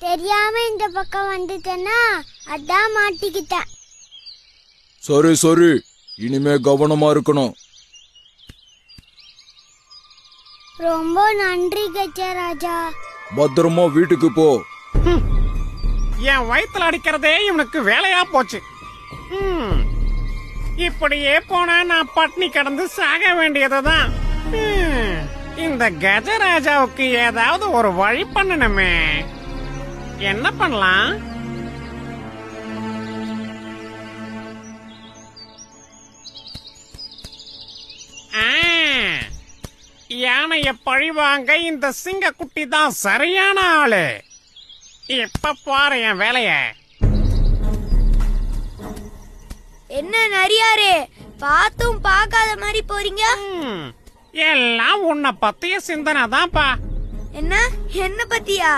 தெரியாம இந்த பக்கம் வந்துட்டேன்னா அதான் மாட்டிக்கிட்டேன். சரி சரி, இனிமே கவனமா இருக்கணும். ரொம்ப நன்றி கஜராஜா. பத்திரமா வீட்டுக்கு போ. என் வயித்துல அடிக்கிறதே இவனுக்கு வேலையா போச்சு. இப்படியே போனா நான் பட்னி கடந்து சாக வேண்டியதுதான். இந்த கஜராஜாவுக்கு ஏதாவது ஒரு வழி பண்ணணுமே. என்ன பண்ணலாம்? யானைய பழிவாங்க இந்த சிங்கக்குட்டி தான் சரியான ஆளு. இப்ப பாரு என் வேலைய. என்ன நரியாரே, பாத்தும் பார்க்காத மாதிரி போறீங்க? எல்லாம் உன்னை பத்திய சிந்தனை தான்ப்பா. என்ன பத்தியா?